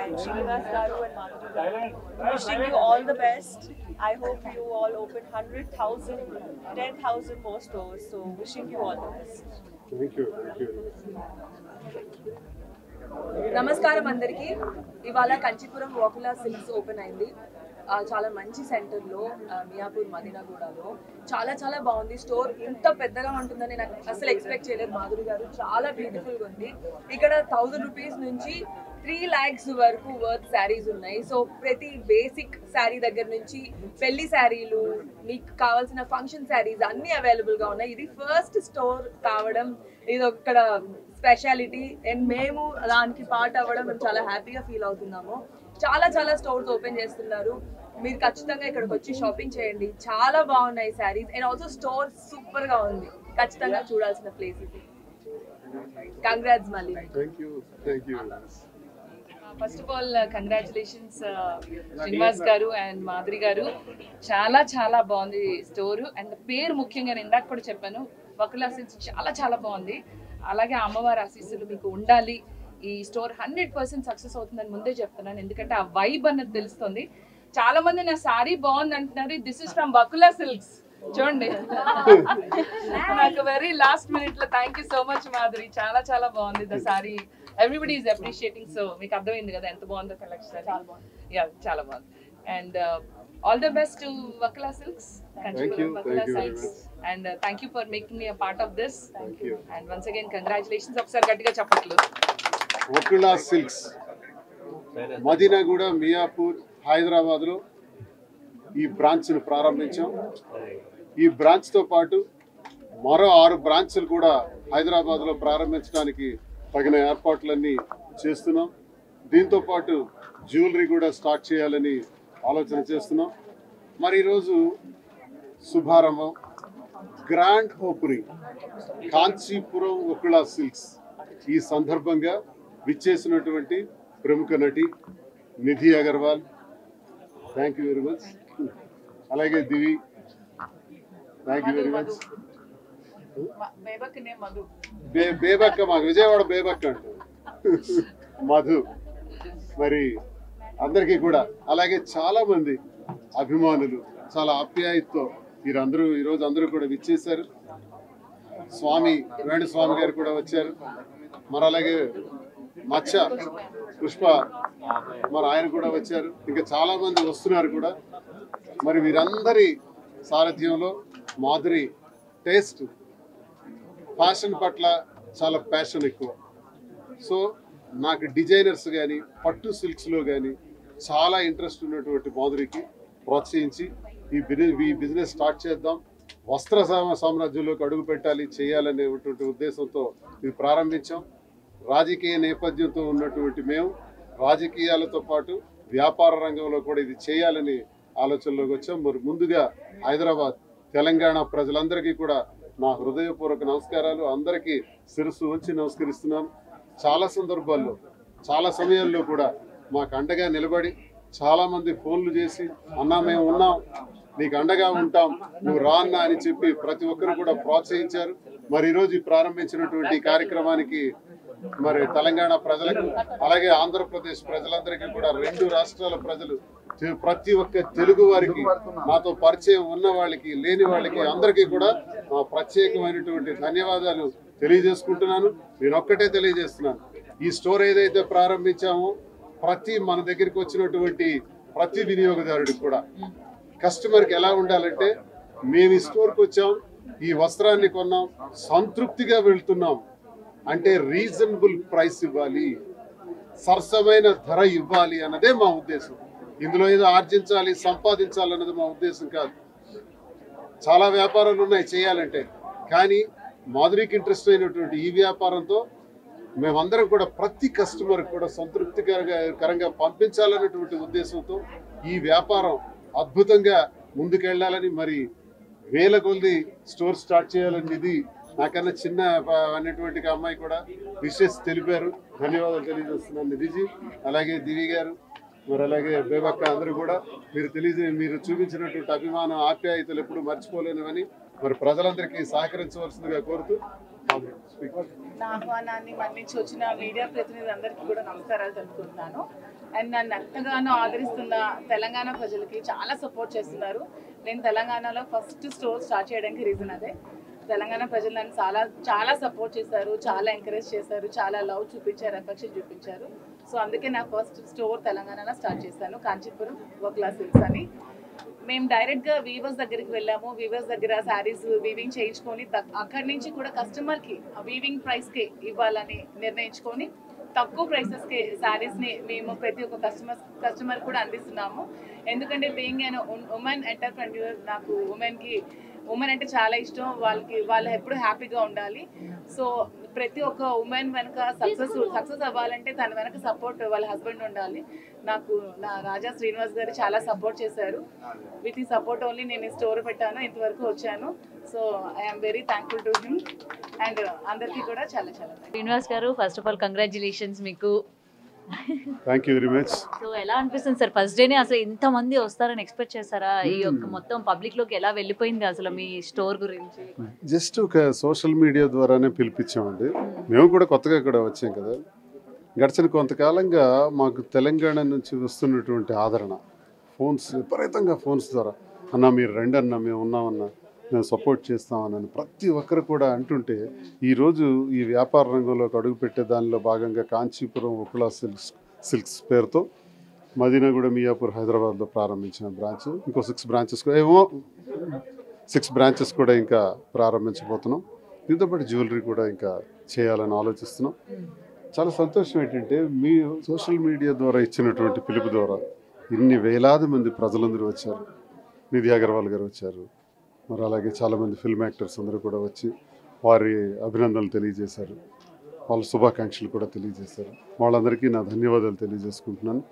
and Srinivas Garu and Madhuri Garu. Wishing you all the best. I hope you all open 100,000, 10,000 more stores. So wishing you all the best. Thank you. Thank you. నమస్కారం అందరికీ. ఇవాళ Kanchipuram వాకులా silks open అయింది. చాలా మంచి సెంటర్లో మియాపూర్ మదీనాగూడలో చాలా చాలా బాగుంది. స్టోర్ ఇంత పెద్దగా ఉంటుందని నాకు అసలు ఎక్స్పెక్ట్ చేయలేదు. మాధురి గారు చాలా బ్యూటిఫుల్గా ఉంది. ఇక్కడ 1000 రూపీస్ నుంచి 3 lakhs వరకు వర్త్ శారీస్ ఉన్నాయి. సో ప్రతి బేసిక్ శారీ దగ్గర నుంచి పెళ్లి శారీలు, మీకు కావాల్సిన ఫంక్షన్ శారీస్ అన్నీ అవైలబుల్గా ఉన్నాయి. ఇది ఫస్ట్ స్టోర్ కావడం ఇది ఒక్కడ స్పెషాలిటీ అండ్ మేము దానికి పార్ట్ అవ్వడం మేము చాలా హ్యాపీగా ఫీల్ అవుతున్నాము. చాలా చాలా స్టోర్స్ ఓపెన్ చేస్తున్నారు. మీరు ఖచ్చితంగా ఇక్కడికి వచ్చి షాపింగ్ చేయండి. చాలా బాగున్నాయి saris and also store super గా ఉంది. ఖచ్చితంగా చూడాల్సిన ప్లేస్ ఇది. కంగ్రాట్స్ మళ్ళీ. First of all congratulations Srinivas గారు అండ్ మాధురి గారు. చాలా చాలా బాగుంది స్టోరు అండ్ పేరు ముఖ్యంగా నేను ఇందాక కూడా చెప్పాను, వకులా సిల్క్స్ చాలా చాలా బాగుంది. అలాగే అమ్మవారి ఆశీస్సులు మీకు ఉండాలి. ఈ స్టోర్ 100% సక్సెస్ అవుతుందని ముందే చెప్తున్నాను, ఎందుకంటే ఆ వైబ్ అన్నది తెలుస్తుంది. చాలా మంది నా సారీ బాగుంది అంటున్నారు. This is from Vakula Silks. చూడండి నాకు వెరీ లాస్ట్ మినిట్ లో thank you so much Madhuri. చాలా చాలా బాగుంది the sari. Everybody is appreciating. So మీకు అర్థమైంది కదా ఎంత బాగుందో కలెక్షన్. చాలా బాగుంది. యా చాలా బాగుంది. And all the best to Vakula Silks. Thank you. Vakula Silks. And thank you for making me a part of this. Thank you. And once again, congratulations. Okasari gattiga chappatlu. Vakula Silks, Madinaguda, Miyapur, హైదరాబాద్లో ఈ బ్రాంచ్ను ప్రారంభించాం. ఈ బ్రాంచ్తో పాటు మరో 6 బ్రాంచ్లు కూడా హైదరాబాద్లో ప్రారంభించడానికి తగిన ఏర్పాట్లన్నీ చేస్తున్నాం. దీంతోపాటు జ్యువెలరీ కూడా స్టార్ట్ చేయాలని ఆలోచన చేస్తున్నాం. మరి ఈరోజు శుభారంభం, grand opening Kanchipuram Vakula Silks. ఈ సందర్భంగా విచ్చేసినటువంటి ప్రముఖ నటి Nidhi Agarwal, thank you very much. అలాగే Divi, thank you very much. Bebakka, మాకు విజయవాడ బేబక్క అంటారు, మధు. మరి అందరికీ కూడా, అలాగే చాలా మంది అభిమానులు చాలా ఆప్యాయతతో మీరందరూ ఈరోజు అందరూ కూడా విచ్చేశారు. స్వామి వేణుస్వామి గారు కూడా వచ్చారు. మరి అలాగే మచ్చ పుష్ప మరి ఆయన కూడా వచ్చారు. ఇంకా చాలా మంది వస్తున్నారు కూడా. మరి వీరందరి సారథ్యంలో మాధురి టేస్ట్, ఫ్యాషన్ పట్ల చాలా ప్యాషన్ ఎక్కువ. సో నాకు డిజైనర్స్ కానీ పట్టు సిల్క్స్లో కానీ చాలా ఇంట్రెస్ట్ ఉన్నటువంటి మాధురికి ప్రోత్సహించి ఈ బిజినెస్ స్టార్ట్ చేద్దాం, వస్త్ర సామ్రాజ్యంలోకి అడుగు పెట్టాలి, చేయాలనేటువంటి ఉద్దేశంతో ఇది ప్రారంభించాం. రాజకీయ నేపథ్యంతో ఉన్నటువంటి మేము రాజకీయాలతో పాటు వ్యాపార రంగంలో కూడా ఇది చేయాలని ఆలోచనలోకి వచ్చాం. మరి ముందుగా హైదరాబాద్, తెలంగాణ ప్రజలందరికీ కూడా నా హృదయపూర్వక నమస్కారాలు. అందరికీ శిరస్సు ఉంచి నమస్కరిస్తున్నాను. చాలా సందర్భాల్లో, చాలా సమయాల్లో కూడా మాకు అండగా నిలబడి చాలామంది ఫోన్లు చేసి, అన్నా మేము ఉన్నాం, నీకు అండగా ఉంటాం, నువ్వు రా అన్నా అని చెప్పి ప్రతి ఒక్కరు కూడా ప్రోత్సహించారు. మరి ఈరోజు ప్రారంభించినటువంటి కార్యక్రమానికి మరి తెలంగాణ ప్రజలకు, అలాగే ఆంధ్రప్రదేశ్ ప్రజలందరికీ కూడా, 2 రాష్ట్రాల ప్రజలు, ప్రతి ఒక్క తెలుగు వారికి, నాతో పరిచయం ఉన్న వాళ్ళకి, లేని వాళ్ళకి అందరికీ కూడా నా ప్రత్యేకమైనటువంటి ధన్యవాదాలు తెలియజేసుకుంటున్నాను. నేను ఒక్కటే తెలియజేస్తున్నాను, ఈ స్టోర్ ఏదైతే ప్రారంభించామో మన దగ్గరికి వచ్చినటువంటి ప్రతి వినియోగదారుడికి కూడా కస్టమర్కి ఎలా ఉండాలంటే, మేము ఈ స్టోర్కి వచ్చాం, ఈ వస్త్రాన్ని కొన్నాం, సంతృప్తిగా వెళ్తున్నాం అంటే రీజనబుల్ ప్రైస్ ఇవ్వాలి, సరసమైన ధర ఇవ్వాలి అన్నదే మా ఉద్దేశం. ఇందులో ఏదో ఆర్జించాలి, సంపాదించాలి అన్నది మా ఉద్దేశం కాదు. చాలా వ్యాపారాలు ఉన్నాయి చేయాలంటే, కానీ మాధురికి ఇంట్రెస్ట్ అయినటువంటి ఈ వ్యాపారంతో మేమందరం కూడా ప్రతి కస్టమర్కి కూడా సంతృప్తికరంగా పంపించాలన్నటువంటి ఉద్దేశంతో ఈ వ్యాపారం అద్భుతంగా ముందుకెళ్ళాలని, మరి వేల కొద్ది స్టోర్ స్టార్ట్ చేయాలని ఇది నాకన్నా చిన్న అనేటువంటి అమ్మాయి కూడా విషెస్ తెలిపారు. ధన్యవాదాలు తెలియజేస్తున్నాను నిధిజీ, అలాగే దివి గారు, మరి అలాగే బేబక్క, అందరూ కూడా మీరు చూపించినటువంటి అభిమానం, ఆప్యాయతలు ఎప్పుడు మర్చిపోలేనివని మరి ప్రజలందరికీ సహకరించవలసిందిగా కోరుతూ నా ఆహ్వానాన్ని మన్నించి వచ్చిన మీడియా ప్రతినిధులందరికీ కూడా నమస్కారాలు తెలుపుకుంటున్నాను. అండ్ నన్ను ఎంతగానో ఆదరిస్తున్న తెలంగాణ ప్రజలకి చాలా సపోర్ట్ చేస్తున్నారు. నేను తెలంగాణలో ఫస్ట్ స్టోర్ స్టార్ట్ చేయడానికి రీజన్ అదే. తెలంగాణ ప్రజలు నన్ను చాలా సపోర్ట్ చేశారు, చాలా ఎంకరేజ్ చేశారు, చాలా లవ్ చూపించారు, ఎఫెక్షన్ చూపించారు. సో అందుకే నా ఫస్ట్ స్టోర్ తెలంగాణలో స్టార్ట్ చేశాను, కాంచీపురం వకులా సిల్క్స్ అని. మేము డైరెక్ట్గా వీవర్స్ దగ్గరికి వెళ్ళాము. వీవర్స్ దగ్గర శారీస్ వీవింగ్ చేయించుకొని అక్కడి నుంచి కూడా కస్టమర్కి వీవింగ్ ప్రైస్కి ఇవ్వాలని నిర్ణయించుకొని తక్కువ ప్రైసెస్కి శారీస్ని మేము ప్రతి ఒక్క కస్టమర్ కూడా అందిస్తున్నాము. ఎందుకంటే బీయింగ్ అండ్ ఉమెన్ ఎంటర్ప్రెన్యూర్, నాకు ఉమెన్ అంటే చాలా ఇష్టం. వాళ్ళు ఎప్పుడు హ్యాపీగా ఉండాలి. సో ప్రతి ఒక్క ఉమెన్ వెనక సక్సెస్ అవ్వాలంటే తన వెనక సపోర్ట్ వాళ్ళ హస్బెండ్ ఉండాలి. నాకు నా రాజా శ్రీనివాస్ గారు చాలా సపోర్ట్ చేశారు. విత్ ఈ సపోర్ట్ ఓన్లీ నేను ఈ స్టోర్ పెట్టాను, ఇంతవరకు వచ్చాను. So I'm very thankful to him and అందరికీ కూడా చాలా శ్రీనివాస్ గారు, ఫస్ట్ ఆఫ్ ఆల్ కంగ్రాచులేషన్స్ మీకు. Thank you very much. So ఎలా అనిపిస్తుంది సార్, ఫస్ట్ డేనే అసలు ఇంతమంది వస్తారని ఎక్స్పెక్ట్ చేశారా? ఈ యొక్క మొత్తం పబ్లిక్ లోకి ఎలా వెళ్ళిపోయింది అసలు మీ స్టోర్ గురించి? జస్ట్ ఒక సోషల్ మీడియా ద్వారానే పిలిపించామండి. మేము కూడా కొత్తగా ఇక్కడ వచ్చాం కదా. గడిచిన కొంతకాలంగా మాకు తెలంగాణ నుంచి వస్తున్నటువంటి ఆదరణ, ఫోన్స్ విపరీతంగా ఫోన్స్ ద్వారా, అన్న మీరు రండి అన్న, మేము ఉన్నామన్నా, మేము సపోర్ట్ చేస్తామని ప్రతి ఒక్కరు కూడా అంటుంటే, ఈరోజు ఈ వ్యాపార రంగంలోకి అడుగుపెట్టే దానిలో భాగంగా కాంచీపురం వకులా సిల్క్స్ పేరుతో మదీనాగూడ, మియాపూర్, హైదరాబాద్లో ప్రారంభించిన బ్రాంచ్, ఇంకో 6 బ్రాంచెస్ కూడా ఇంకా ప్రారంభించబోతున్నాం. దీంతోపాటు జ్యువెలరీ కూడా ఇంకా చేయాలని ఆలోచిస్తున్నాం. చాలా సంతోషం ఏంటంటే, మీ సోషల్ మీడియా ద్వారా ఇచ్చినటువంటి పిలుపు ద్వారా ఇన్ని వేలాది మంది ప్రజలందరూ వచ్చారు. నిధి అగర్వాల్ గారు వచ్చారు, మరి అలాగే చాలామంది ఫిల్మ్ యాక్టర్స్ అందరూ కూడా వచ్చి వారి అభినందనలు తెలియజేశారు, వాళ్ళ శుభాకాంక్షలు కూడా తెలియజేశారు. వాళ్ళందరికీ నా ధన్యవాదాలు తెలియజేసుకుంటున్నాను.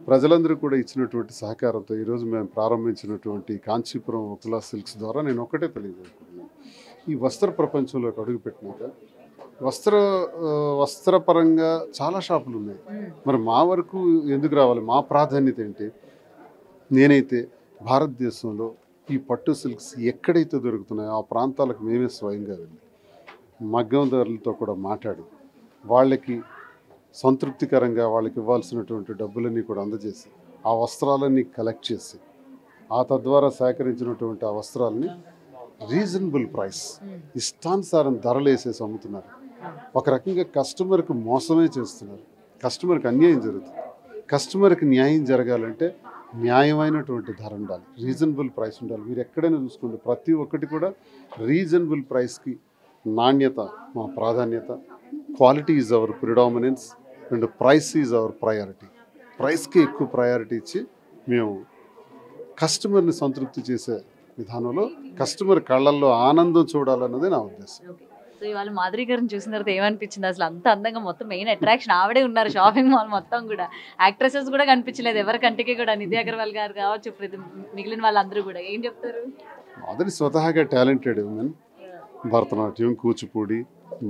ప్రజలందరూ కూడా ఇచ్చినటువంటి సహకారంతో ఈరోజు మేము ప్రారంభించినటువంటి కాంచీపురం వకులా సిల్క్స్ ద్వారా నేను ఒక్కటే తెలియజేసుకుంటున్నాను. ఈ వస్త్ర ప్రపంచంలోకి అడుగుపెట్టినాక వస్త్రపరంగా చాలా షాపులు ఉన్నాయి. మరి మా వరకు ఎందుకు రావాలి? మా ప్రాధాన్యత ఏంటి? నేనైతే భారతదేశంలో ఈ పట్టు సిల్క్స్ ఎక్కడైతే దొరుకుతున్నాయో ఆ ప్రాంతాలకు మేమే స్వయంగా వెళ్ళి మగ్గందారులతో కూడా మాట్లాడి వాళ్ళకి సంతృప్తికరంగా వాళ్ళకి ఇవ్వాల్సినటువంటి డబ్బులన్నీ కూడా అందజేసి ఆ వస్త్రాలన్నీ కలెక్ట్ చేసి ఆ తద్వారా సేకరించినటువంటి ఆ వస్త్రాలని రీజనబుల్ ప్రైస్, ఇష్టానుసారం ధరలు వేసేసి అమ్ముతున్నారు. ఒక రకంగా కస్టమర్కి మోసమే చేస్తున్నారు. కస్టమర్కి అన్యాయం జరుగుతుంది. కస్టమర్కి న్యాయం జరగాలంటే న్యాయమైనటువంటి ధర ఉండాలి, రీజనబుల్ ప్రైస్ ఉండాలి. మీరు ఎక్కడైనా చూసుకోండి, ప్రతి ఒక్కటి కూడా రీజనబుల్ ప్రైస్కి నాణ్యత మా ప్రాధాన్యత. Quality is our predominance and price is our priority. ప్రైస్కి ఎక్కువ ప్రయారిటీ ఇచ్చి మేము కస్టమర్ని సంతృప్తి చేసే విధానంలో కస్టమర్ కళ్ళల్లో ఆనందం చూడాలన్నది నా ఉద్దేశం. సో ఇవాళ మాధురి గారిని చూసిన తర్వాత ఏమనిపించింది? అసలు అంత అందంగా మొత్తం మెయిన్ అట్రాక్షన్ ఆవిడే ఉన్నారు. షాపింగ్ మాల్ మొత్తం కూడా యాక్ట్రెసెస్ కూడా కనిపించలేదు ఎవరి కంటికి కూడా. నిధి అగర్వాల్ గారు కావచ్చు, మిగిలిన వాళ్ళందరూ కూడా. ఏం చెప్తారు? మాధురి స్వతహాగా టాలెంటెడ్ ఉమెన్. భరతనాట్యం, కూచిపూడి,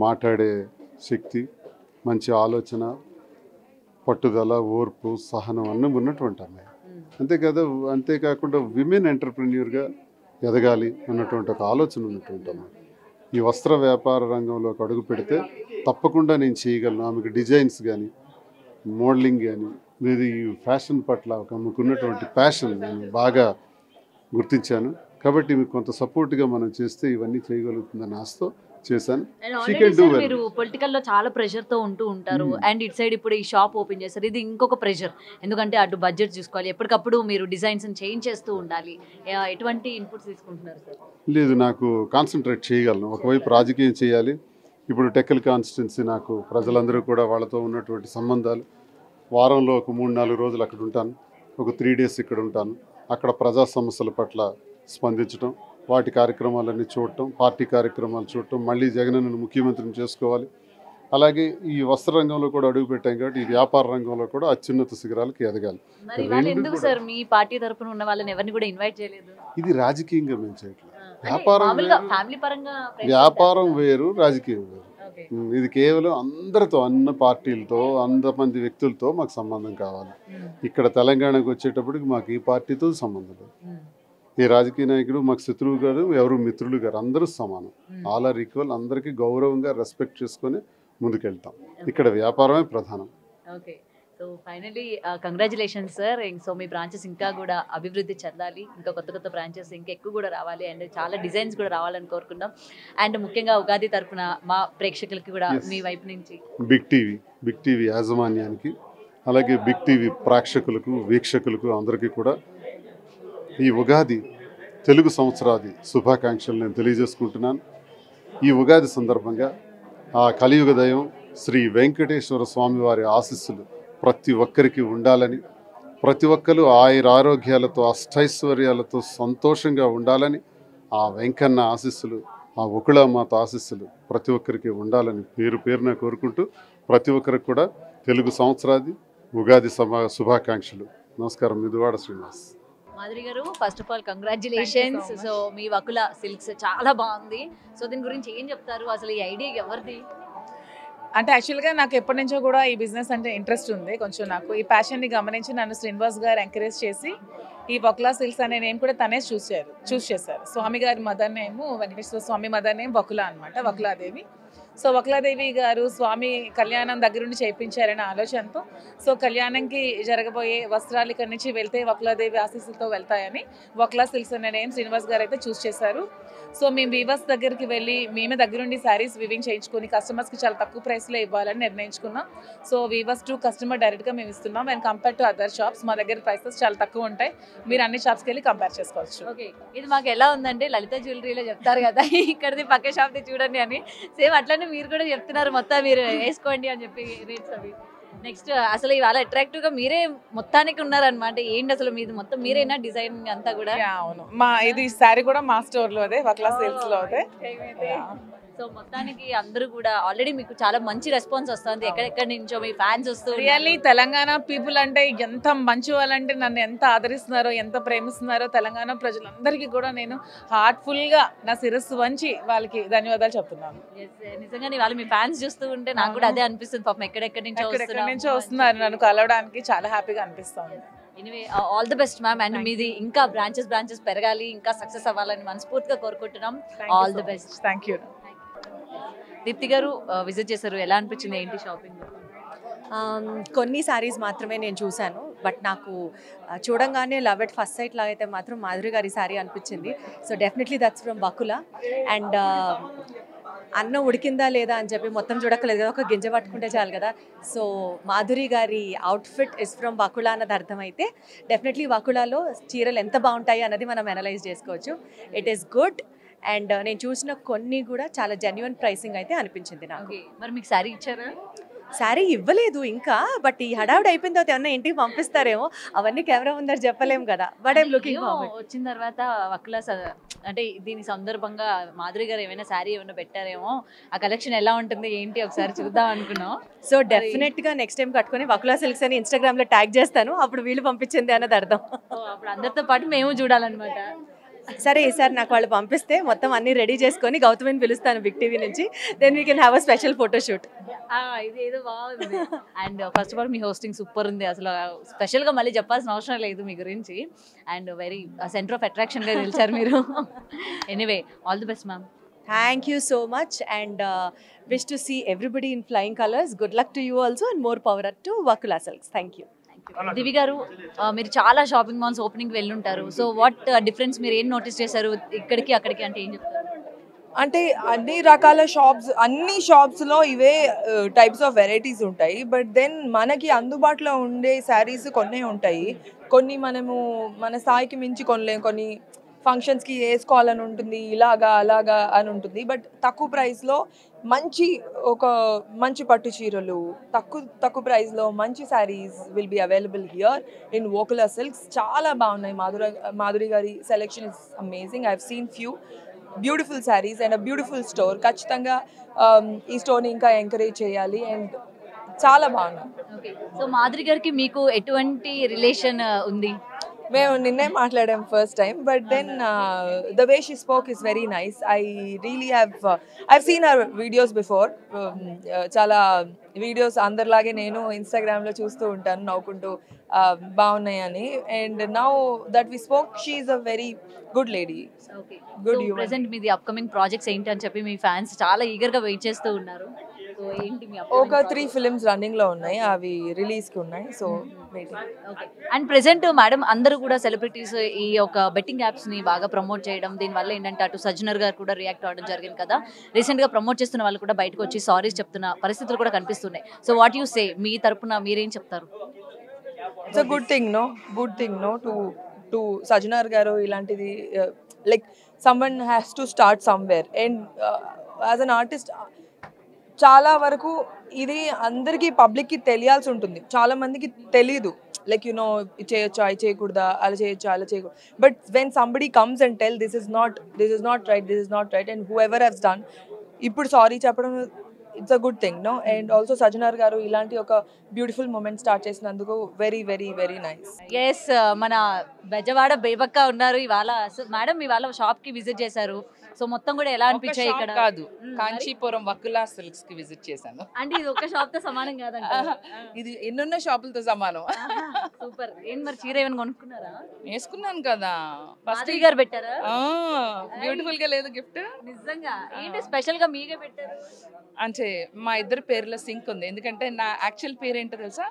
మాట్లాడే శక్తి, మంచి ఆలోచన, పట్టుదల, ఓర్పు, సహనం అన్నీ ఉన్నటువంటి అమ్మాయి. అంతేకాకుండా విమెన్ ఎంటర్ప్రెన్యూర్గా ఎదగాలి అన్నటువంటి ఒక ఆలోచన ఉన్నటువంటి అమ్మాయి. ఈ వస్త్ర వ్యాపార రంగంలోకి అడుగు పెడితే తప్పకుండా నేను చేయగలను. ఆమెకు డిజైన్స్ కానీ, మోడలింగ్ కానీ, లేదా ఈ ఫ్యాషన్ పట్ల ఆమెకున్నటువంటి ప్యాషన్ నేను బాగా గుర్తించాను. కాబట్టి మీకు కొంత సపోర్ట్గా మనం చేస్తే ఇవన్నీ చేయగలుగుతుందని ఆశతో చేశాను. మీరు పొలిటికల్ లో చాలా ప్రెషర్ తో ఉంటూ ఉంటారు. అండ్ ఇట్ సైడ్ ఇప్పుడు ఈ షాప్ ఓపెన్ చేస్తారు, ఇది ఇంకొక ప్రెషర్. ఎందుకంటే అటు బడ్జెట్ చూసుకోవాలి, ఎప్పటికప్పుడు మీరు డిజైన్స్ చేంజ్ చేస్తూ ఉండాలి. ఎటువంటి ఇన్పుట్స్ తీసుకుంటున్నారు సార్? లేదు, నాకు కాన్సన్ట్రేట్ చేయగలను. ఒకవైపు రాజకీయం చేయాలి. ఇప్పుడు టెక్కల్ కాన్స్టిట్యున్సీ, నాకు ప్రజలందరూ కూడా వాళ్ళతో ఉన్నటువంటి సంబంధాలు. వారంలో ఒక 3-4 రోజులు అక్కడ ఉంటాను, ఒక 3 days ఇక్కడ ఉంటాను. అక్కడ ప్రజా సమస్యల పట్ల స్పందించడం, వాటి కార్యక్రమాలన్నీ చూడటం, పార్టీ కార్యక్రమాలు చూడటం, మళ్ళీ జగనన్నను ముఖ్యమంత్రిని చేసుకోవాలి. అలాగే ఈ వస్త్ర రంగంలో కూడా అడుగుపెట్టాం కాబట్టి ఈ వ్యాపార రంగంలో కూడా అత్యున్నత శిఖరాలకు ఎదగాలి. ఎందుకు సార్ మీ పార్టీ తరపున ఉన్న వాళ్ళని ఎవరిని కూడా ఇన్వైట్ చేయలేదు? ఇది రాజకీయంగా మేము చేయట్లేదు. వ్యాపారం వేరు, రాజకీయం వేరు. ఇది కేవలం అందరితో, అన్ని పార్టీలతో, అంతమంది వ్యక్తులతో మాకు సంబంధం కావాలి. ఇక్కడ తెలంగాణకు వచ్చేటప్పటికి మాకు ఈ పార్టీతో సంబంధం లేదు. ఈ రాజకీయ నాయకుడు మాకు శత్రువు గారు, ఎవరు మిత్రులు గారు, అందరూ సమానం. All are equal. అందరికీ గౌరవంగా రెస్పెక్ట్ చేసుకొని ముందుకెళ్తాం. ఇక్కడ వ్యాపారమే ప్రధానం. Okay, so finally congratulations sir. So మీ బ్రాంచెస్ ఇంకా కూడా అభివృద్ధి చెందాలి, ఇంకా కొత్త కొత్త బ్రాంచెస్ ఇంకా ఎక్కువ కూడా రావాలి, అండ్ చాలా డిజైన్స్ కూడా రావాలని కోరుకుందాం. అండ్ ముఖ్యంగా ఉగాది తరఫున మా ప్రేక్షకులకి కూడా మీ వైపు నుంచి బిగ్ టీవీ యాజమాన్యానికి, అలాగే బిగ్ టీవీ ప్రేక్షకులకు, వీక్షకులకు అందరికీ కూడా ఈ ఉగాది తెలుగు సంవత్సరాది శుభాకాంక్షలు నేను తెలియజేసుకుంటున్నాను. ఈ ఉగాది సందర్భంగా ఆ కలియుగ దైవం శ్రీ వెంకటేశ్వర స్వామి వారి ఆశీస్సులు ప్రతి ఒక్కరికి ఉండాలని, ప్రతి ఒక్కరు ఆయురారోగ్యాలతో అష్టైశ్వర్యాలతో సంతోషంగా ఉండాలని, ఆ వెంకన్న ఆశీస్సులు, ఆ వకుళమాత ఆశీస్సులు ప్రతి ఒక్కరికి ఉండాలని పేరు పేరున కోరుకుంటూ ప్రతి ఒక్కరికి కూడా తెలుగు సంవత్సరాది ఉగాది శుభాకాంక్షలు. నమస్కారం. మిదువాడ శ్రీనివాస్. మాధురి గారు, first of all congratulations. So me Vakula silks చాలా బాగుంది. సో దీని గురించి ఏం చెప్తారు? అసలు ఈ ఐడియా ఎవరిది? అంటే యాక్చువల్గా నాకు ఎప్పటి నుంచో కూడా ఈ బిజినెస్ అంటే ఇంట్రెస్ట్ ఉంది. కొంచెం నాకు ఈ ప్యాషన్ని గమనించి నన్ను శ్రీనివాస్ గారు ఎంకరేజ్ చేసి ఈ వకులా సిల్క్స్ అనే నేమ్ కూడా తనే చూస్ చేశారు. స్వామి గారి మదర్ నేమ్ వెంకటేశ్వర స్వామి మదర్ నేమ్ వకులా అనమాట, వకులాదేవి. సో వకులాదేవి గారు స్వామి కళ్యాణం దగ్గరుండి చేయించారనే ఆలోచనతో, సో కళ్యాణంకి జరగబోయే వస్త్రాలు ఇక్కడి నుంచి వెళ్తే వకులాదేవి ఆశీస్సులతో వెళ్తాయని వకులా సిల్క్స్ అనే నేమ్ శ్రీనివాస్ గారు అయితే చూస్ చేశారు. సో మేము వీవర్స్ దగ్గరికి వెళ్ళి మేమే దగ్గరుండి శారీస్ వివింగ్ చేయించుకొని కస్టమర్స్కి చాలా తక్కువ ప్రైస్లో ఇవ్వాలని నిర్ణయించుకున్నాం. సో వీవర్స్ టు కస్టమర్ డైరెక్ట్గా మేము ఇస్తున్నాం. And compare to other shops మా దగ్గర ప్రైసెస్ చాలా తక్కువ ఉంటాయి. మీరు అన్ని షాప్స్కి వెళ్ళి కంపేర్ చేసుకోవచ్చు. ఓకే, ఇది మాకు ఎలా ఉందంటే లలిత జ్యువెలరీలో చెప్తారు కదా, ఇక్కడిది పక్క షాప్ది చూడండి అని, సేమ్ అట్లనే మీరు కూడా చెప్తున్నారు మొత్తం మీరు వేసుకోండి అని చెప్పి రేట్స్ అవి. నెక్స్ట్ అసలు ఇవాళ అట్రాక్టివ్ గా మీరే మొత్తానికి ఉన్నారనమాట. ఏంటి అసలు మీది మొత్తం మీరేనా డిజైన్ అంతా కూడా? అవును, మా ఇది సారీ కూడా మా స్టోర్ లో అదే వకులా సేల్స్ లో అదే. సో మొత్తానికి అందరూ కూడా ఆల్రెడీ మీకు చాలా మంచి రెస్పాన్స్ వస్తుంది, ఎక్కడెక్కడి నుంచో మీ ఫ్యాన్స్ వస్తూ. రియల్లీ తెలంగాణ పీపుల్ అంటే ఎంత మంచి వాళ్ళంటే నన్ను ఎంత ఆదరిస్తున్నారో, ఎంత ప్రేమిస్తున్నారో తెలంగాణ ప్రజలందరికీ కూడా నేను హార్ట్ఫుల్ గా నా శిరస్సు వంచి వాళ్ళకి ధన్యవాదాలు చెప్తున్నాను. నిజంగానే వాళ్ళు మీ ఫ్యాన్స్ చూస్తూ ఉంటే నాకు కూడా అదే అనిపిస్తుంది. పాపం ఎక్కడెక్కడి నుంచో వస్తున్నారు నన్ను కలవడానికి, చాలా హ్యాపీగా అనిపిస్తుంది. Anyway all the best ma'am. And మీది ఇంకా బ్రాంచెస్ పెరగాలి, ఇంకా సక్సెస్ అవ్వాలని మనస్ఫూర్తిగా కోరుకుంటున్నాం. All the best. Thank you. Deepti గారు విజిట్ చేశారు, ఎలా అనిపించింది ఏంటి షాపింగ్? కొన్ని శారీస్ మాత్రమే నేను చూశాను, బట్ నాకు చూడంగానే లవ్ ఎట్ ఫస్ట్ సైట్ లాగా అయితే మాత్రం మాధురి గారి శారీ అనిపించింది. So definitely that's from Bakula. And అన్నం ఉడికిందా లేదా అని చెప్పి మొత్తం చూడక్కలేదు కదా, ఒక గింజ పట్టుకుంటే చాలు కదా. సో మాధురి గారి అవుట్ఫిట్ ఇస్ ఫ్రమ్ వకులా అన్నది అర్థమైతే డెఫినెట్లీ వకులాలో చీరలు ఎంత బాగుంటాయి అన్నది మనం అనలైజ్ చేసుకోవచ్చు. It is good. అండ్ నేను చూసిన కొన్ని కూడా చాలా జెన్యున్ ప్రైసింగ్ అయితే అనిపించింది నాకు. మరి మీకు శారీ ఇచ్చారా? శారీ ఇవ్వలేదు ఇంకా, బట్ ఈ హడావుడి అయిపోయిన తర్వాత ఏమన్నా ఇంటికి పంపిస్తారేమో, అవన్నీ కెమెరా ముందర చెప్పలేము కదా. But I'm looking forward. వచ్చిన తర్వాత వకులా అంటే దీని సందర్భంగా మాధురి గారు ఏమైనా శారీ ఏమైనా పెట్టారేమో, ఆ కలెక్షన్ ఎలా ఉంటుంది ఏంటి ఒకసారి చూద్దాం అనుకున్నాం. సో డెఫినెట్ గా నెక్స్ట్ టైం కట్టుకొని వకులా సిల్క్స్ అని ఇన్స్టాగ్రామ్ లో ట్యాగ్ చేస్తాను, అప్పుడు వీళ్ళు పంపించింది అన్నది అర్థం. అప్పుడు అందరితో పాటు మేము చూడాలన్నమాట. సరే, ఈసారి నాకు వాళ్ళు పంపిస్తే మొత్తం అన్ని రెడీ చేసుకొని గౌతమిని పిలుస్తాను బిగ్ టీవీ నుంచి. Then we can have a special photoshoot. ఇది ఏదో బాగుంది. అండ్ ఫస్ట్ ఆఫ్ ఆల్ మీ హోస్టింగ్ సూపర్ ఉంది, అసలు స్పెషల్గా మళ్ళీ చెప్పాల్సిన అవసరం లేదు మీ గురించి. అండ్ వెరీ సెంటర్ ఆఫ్ అట్రాక్షన్గా నిలిచారు మీరు. Anyway all the best ma'am. Thank you so much, and wish to see everybody in flying colors. Good luck to you also, and more power to Wakula Silks. Thank you. Divi గారు, మీరు చాలా shopping malls opening వెళ్ళుంటారు. So what difference మీరు ఏం notice చేశారు ఇక్కడికి అక్కడికి అంటే ఏం చెప్తారు? అంటే అన్ని రకాల అన్ని షాప్స్లో ఇవే టైప్స్ ఆఫ్ వెరైటీస్ ఉంటాయి. బట్ దెన్ మనకి అందుబాటులో ఉండే శారీస్ కొన్నే ఉంటాయి. కొన్ని మనము మన స్థాయికి మించి కొనలేము. కొన్ని ఫంక్షన్స్కి వేసుకోవాలని ఉంటుంది, ఇలాగా అలాగా అని ఉంటుంది. బట్ తక్కువ ప్రైస్లో మంచి పట్టు చీరలు తక్కువ ప్రైస్లో మంచి saris will be available here in Vakula Silks. చాలా బాగున్నాయి. మాధురి గారి selection is amazing. I have seen few beautiful saris and a beautiful store. ఖచ్చితంగా ఈ స్టోర్ని ఇంకా ఎంకరేజ్ చేయాలి అండ్ చాలా బాగున్నాయి. ఓకే, సో మాధురి గారికి మీకు ఎటువంటి రిలేషన్ ఉంది? మేము నిన్నే మాట్లాడాం first time, but then the way she spoke is very nice. I really have seen her videos before. చాలా వీడియోస్ అందరిలాగే నేను ఇన్స్టాగ్రామ్లో చూస్తూ ఉంటాను నవ్వుకుంటూ బాగున్నాయని. And now that we spoke, she is a very good lady, good human. Present మీది upcoming projects ఏంటి అని చెప్పి మీ ఫ్యాన్స్ చాలా ఈగర్గా వెయిట్ చేస్తూ ఉన్నారు. సో ఏంటి మీ ఒక 3 ఫిలిమ్స్ రన్నింగ్లో ఉన్నాయి, అవి రిలీజ్కి ఉన్నాయి. సో అండ్ ప్రెసెంట్ మేడం అందరూ కూడా సెలబ్రిటీస్ ఈ యొక్క బెట్టింగ్ యాప్స్ని బాగా ప్రమోట్ చేయడం, దీనివల్ల ఏంటంటే అటు సజ్జనర్ గారు కూడా రియాక్ట్ అవ్వడం జరిగింది కదా. రీసెంట్గా ప్రమోట్ చేస్తున్న వాళ్ళు కూడా బయటకు వచ్చి సారీస్ చెప్తున్న పరిస్థితులు కూడా కనిపిస్తున్నాయి. సో వాట్ యూ సే, మీ తరపున మీరేం చెప్తారు? It's a good thing, good thing to Sajjanar గారు ఇలాంటిది, like someone has to start somewhere. And as an artist చాలా వరకు ఇది అందరికీ పబ్లిక్కి తెలియాల్సి ఉంటుంది, చాలా మందికి తెలీదు. లైక్ ఇది చేయొచ్చా, ఇది చేయకూడదా, అలా చేయొచ్చా, అలా చేయకూడదు. But when somebody comes and tell this is not right and whoever has done, ఇప్పుడు సారీ చెప్పడం it's a good thing and also Sajjanar గారు ఇలాంటి ఒక బ్యూటిఫుల్ మూమెంట్ స్టార్ట్ చేసినందుకు very very very nice. Yes, మన బెజవాడ బేబక్క ఉన్నారు ఇవాళ. మేడం ఇవాళ షాప్కి విజిట్ చేశారు. సో మొత్తం కూడా ఎలా అనిపించాయి ఇక్కడ? కాదు, కాంచీపురం వకులా సిల్క్స్ కి విజిట్ చేశాను. అంటే ఇది ఒక షాప్ తో సమానం కాదంట, ఇది ఎన్నున్న షాపులతో సమానం. సూపర్. ఏం మరి చీర ఏమైనా కొనుక్కున్నారా? వేసుకున్నాను కదా, ఫస్ట్ గారు పెట్టారా? బ్యూటిఫుల్ గా లేదు గిఫ్ట్ నిజంగా. ఏంటి స్పెషల్ గా మీకే పెట్టారు? అంటే మా ఇద్దరు పేర్ల సింక్ ఉంది. ఎందుకంటే నా యాక్చువల్ పేరు ఏంటో తెలుసా,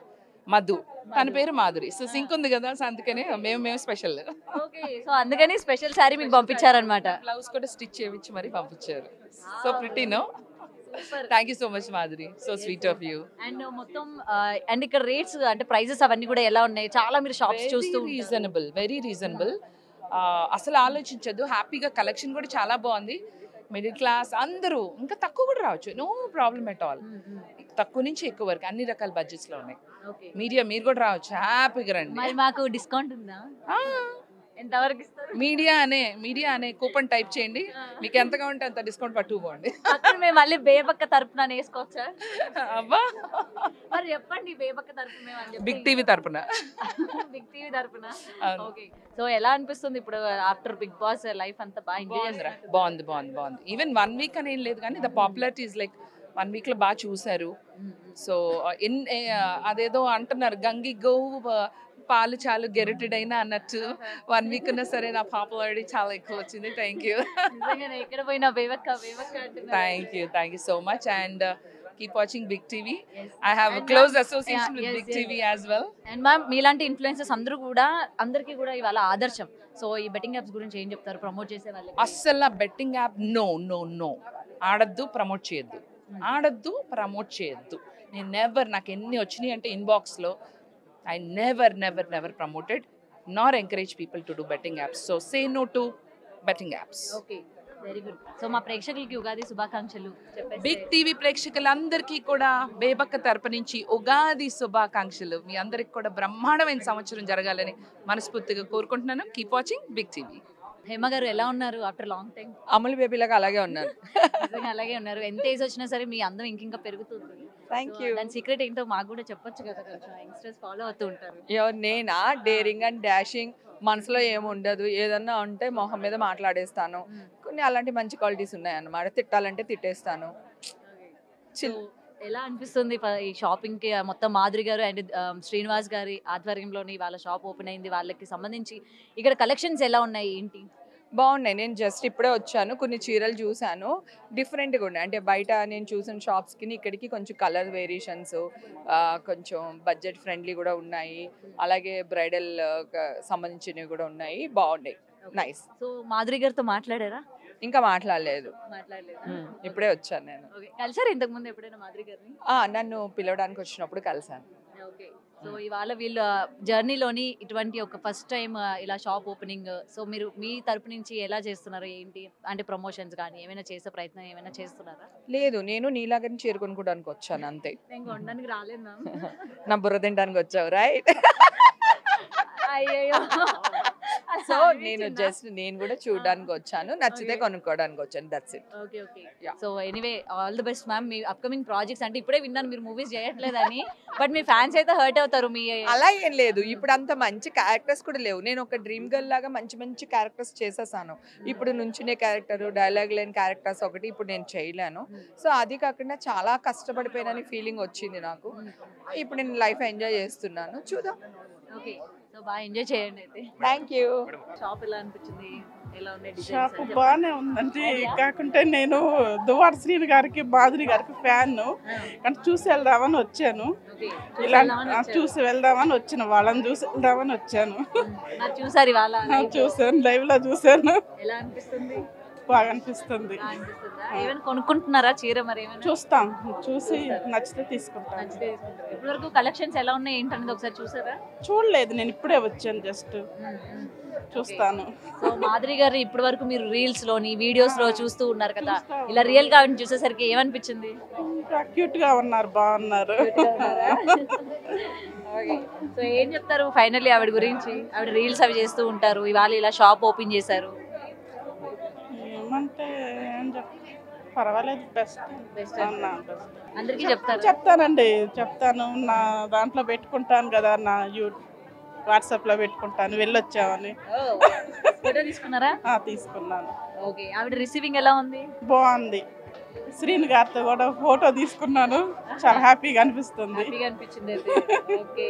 మధు, తన పేరు మాధురి. సో సింక్ ఉంది కదా, సో అందుకనే మేము స్పెషల్. ఓకే, సో అందుకని స్పెషల్ సారీ మీకు పంపించారనమాట. బ్లౌజ్ కూడా స్టిచ్ చేయించి మరి పంపించారు. So pretty no. Thank you so much Madhuri, so sweet of you. And మొత్తం అండ్ ఇక్కడ రేట్స్ అంటే ప్రైజెస్ అవన్నీ కూడా ఎలా ఉన్నాయి? చాలా మీరు షాప్స్ చూస్తూ రీజనబుల్, వెరీ రీజనబుల్. అసలు ఆలోచించద్దు, హ్యాపీగా కలెక్షన్ కూడా చాలా బాగుంది. మిడిల్ క్లాస్ అందరూ ఇంకా తక్కువ కూడా రావచ్చు, నో ప్రాబ్లమ్ ఎట్ ఆల్. తక్కువ నుంచి ఎక్కువ వరకు అన్ని రకాల బడ్జెట్స్ లో ఉన్నాయి. మీడియా మీరు కూడా రావచ్చు, హ్యాపీగా రండి. మరి మాకు డిస్కౌంట్ ఉందా? ఎంతవరకు ఇస్తారు? మీడియా అనే కూపన్ టైప్ చేయండి, మీకు ఎంతగా ఉంటే అంత డిస్కౌంట్ పట్టుకుపోండి. మేము మళ్ళీ బేబక్క తరపున వేసుకోవచ్చా? అబ్బా, మరి చెప్పండి బేబక్క తరపున. బిగ్ టీవీ తరపున. బిగ్ టీవీ తరపున. ఓకే, సో ఎలా అనిపిస్తుంది ఇప్పుడు ఆఫ్టర్ బిగ్ బాస్ లైఫ్ అంతా? బాగా ఎంజాయ్. బాగుంది. ఈవెన్ 1 వీక్ అని ఏం లేదు, కానీ the popularity is like 1 week లో బాగా చూసారు. సో అదేదో అంటున్నారు, గంగి గోవు పాలు చాలు గెరటెడైనా అన్నట్టు 1 వీక్ ఉన్నా సరే నా పాపులారిటీ చాలా ఎక్కువ వచ్చింది. Thank you. ఎక్కడ పోయినా Bebakka. Thank you so much and keep watching Big TV. I have a close association with Big TV as well. And ma'am, మీలాంటి ఇన్ఫ్లుయెన్సర్స్ అందరికీ కూడా ఇవాళ ఆదర్శం. సో ఈ బెట్టింగ్ యాప్స్ గురించి ఏం చెప్తారు ప్రమోట్ చేసే వాళ్ళకి? అస్సలు బెట్టింగ్ యాప్ నో ఆడద్దు, ప్రమోట్ చేయొద్దు. నేను నాకు ఎన్ని వచ్చినాయి అంటే ఇన్బాక్స్లో, I never promoted nor encourage people to do betting apps. So say no to betting apps. Okay, very good. So మా ప్రేక్షకులకి ఉగాది శుభాకాంక్షలు చెప్పండి. బిగ్ టీవీ ప్రేక్షకులందరికీ కూడా బేబక్క తరపు నుంచి ఉగాది శుభాకాంక్షలు. మీ అందరికి కూడా బ్రహ్మాండమైన సంవత్సరం జరగాలని మనస్ఫూర్తిగా కోరుకుంటున్నాను. Keep watching Big TV. Hema గారు ఎలా ఉన్నారు ఆఫ్టర్ లాంగ్ టైం? అమలు బేబీలాగా అలాగే ఉన్నారు. అలాగే ఉన్నారు. ఎంత ఏజ్ వచ్చినా సరే మీ అందం ఇంకా పెరుగుతుంది. Thank you. దాని సీక్రెట్ ఏంటో మాకు కూడా చెప్పొచ్చు కదా, కొంచెం యంగ్స్టర్స్ ఫాలో అవుతూ ఉంటారు. నేనా డేరింగ్ అండ్ డాషింగ్, మనసులో ఏముండదు, ఏదన్నా ఉంటే మొహం మీద మాట్లాడేస్తాను. కొన్ని అలాంటి మంచి క్వాలిటీస్ ఉన్నాయన్నమాట. తిట్టాలంటే తిట్టేస్తాను. ఎలా అనిపిస్తుంది ఈ షాపింగ్ కి? మొత్తం మాధురి గారు అండ్ శ్రీనివాస్ గారి ఆధ్వర్యంలోని వాళ్ళ షాప్ ఓపెన్ అయింది. వాళ్ళకి సంబంధించి ఇక్కడ కలెక్షన్స్ ఎలా ఉన్నాయి, ఏంటి? బాగున్నాయి. నేను జస్ట్ ఇప్పుడే వచ్చాను, కొన్ని చీరలు చూశాను, డిఫరెంట్గా ఉన్నాయి. అంటే బయట నేను చూసిన షాప్స్కి ఇక్కడికి కొంచెం కలర్ వేరియేషన్స్, కొంచెం బడ్జెట్ ఫ్రెండ్లీ కూడా ఉన్నాయి. అలాగే బ్రైడల్ సంబంధించినవి కూడా ఉన్నాయి, బాగున్నాయి, నైస్. సో మాధురి గారితో మాట్లాడారా? ఇంకా మాట్లాడలేదు, ఇప్పుడే వచ్చాను నేను. కలిసారు ఇంతకు ముందు ఎప్పుడైనా మాధురి గారిని? నన్ను పిలవడానికి వచ్చినప్పుడు కలిసాను. ఓకే, సో ఇవాళ వీళ్ళ జర్నీలోని ఇటువంటి ఒక ఫస్ట్ టైం ఇలా షాప్ ఓపెనింగ్. సో మీరు మీ తరపు నుంచి ఎలా చేస్తున్నారు, ఏంటి అంటే ప్రమోషన్స్ కానీ ఏమైనా చేసే ప్రయత్నం ఏమైనా చేస్తున్నారా? లేదు, నేను నీలాగని చేరుకొనుకోవడానికి వచ్చాను అంతే. నేను కొనడానికి రాలేదు మ్యామ్. నా బుర్ర తినడానికి వచ్చావు, రైట్? అయ్యయ్యో. సో నేను కూడా చూడడానికి వచ్చాను, నచ్చితే కొనుక్కోవడానికి వచ్చాను, that's it. Okay okay. So anyway all the best ma'am. Me upcoming projects అంటే ఇప్పుడే విన్నాను మీరు మూవీస్ చేయట్లేదని, బట్ మీ ఫ్యాన్స్ అయితే హర్ట్ అవుతారు. మీ అలా ఏం లేదు, ఇప్పుడు అంత మంచి క్యారెక్టర్స్ కూడా లేవు. నేను ఒక డ్రీమ్ గర్ల్ లాగా మంచి మంచి క్యారెక్టర్స్ చేసేసాను. ఇప్పుడు నుంచునే క్యారెక్టర్, డైలాగ్ లేని క్యారెక్టర్స్ ఒకటి ఇప్పుడు నేను చేయలేను. సో అది కాకుండా చాలా కష్టపడిపోయినని ఫీలింగ్ వచ్చింది నాకు. ఇప్పుడు నేను లైఫ్ ఎంజాయ్ చేస్తున్నాను, చూద్దాం. ఓకే. సో బాగా ఎంజాయ్ చేయండి అయితే. Thank you. షాప్ ఎలా అనిపించింది? ఎలా ఉన్నాయి షాప్ డిజైన్స్? బాగానే ఉందండి. కాకుంటే నేను దువ్వాడ శ్రీని గారికి మాధురి గారికి ఫ్యాన్, కానీ చూసి వెళ్దామని వచ్చాను. ఇలా చూసి వెళ్దామని వచ్చిన వాళ్ళని చూసి వెళ్దామని వచ్చాను. చూసారు ఇవాళ? చూసాను, లైవ్ లో చూసాను. ఎలా అనిపిస్తుంది? బాగా అనిపిస్తుంది. ఏమైనా కొనుక్కుంటున్నారా చీర? మరి ఏమైనా చూస్తాం, చూసి నచ్చితే తీసుకుంటాం. ఇప్పటి వరకు కలెక్షన్స్ ఎలా ఉన్నాయి ఏంటనేది ఒకసారి చూసారా? చూడలేదు, నేను ఇప్పుడే వచ్చాను, జస్ట్ చూస్తాను. సో మాధురి గారు ఇప్పటి వరకు మీరు రీల్స్ లోని వీడియోస్ లో చూస్తూ ఉన్నారు కదా, ఇలా రియల్ గా చూసేసరికి ఏమనిపించింది? క్యూట్ గా ఉన్నారు, బాగున్నారు. సో ఏం చెప్తారు ఫైనల్లీ ఆవిడ గురించి? ఆవిడ రీల్స్ అవి చేస్తూ ఉంటారు, ఇవాళ ఇలా షాప్ ఓపెన్ చేశారు. ఏమంటే ఏం పర్వాలేదు, బెస్ట్ అందరికీ చెప్తారు. చెప్తానండి, చెప్తాను. నా దాంట్లో పెట్టుకుంటాను కదా, నా వాట్సాప్ లో పెట్టుకుంటాను, వెళ్ళొచ్చామని. ఫోటో తీసుకున్నారా? తీసుకున్నాను. ఓకే. ఆవిడ రిసీవింగ్ ఎలా ఉంది? బాగుంది. శ్రీని గారితో కూడా ఫోటో తీసుకున్నాను, చాలా హ్యాపీగా అనిపిస్తుంది. హ్యాపీగా అనిపించింది అయితే. ఓకే.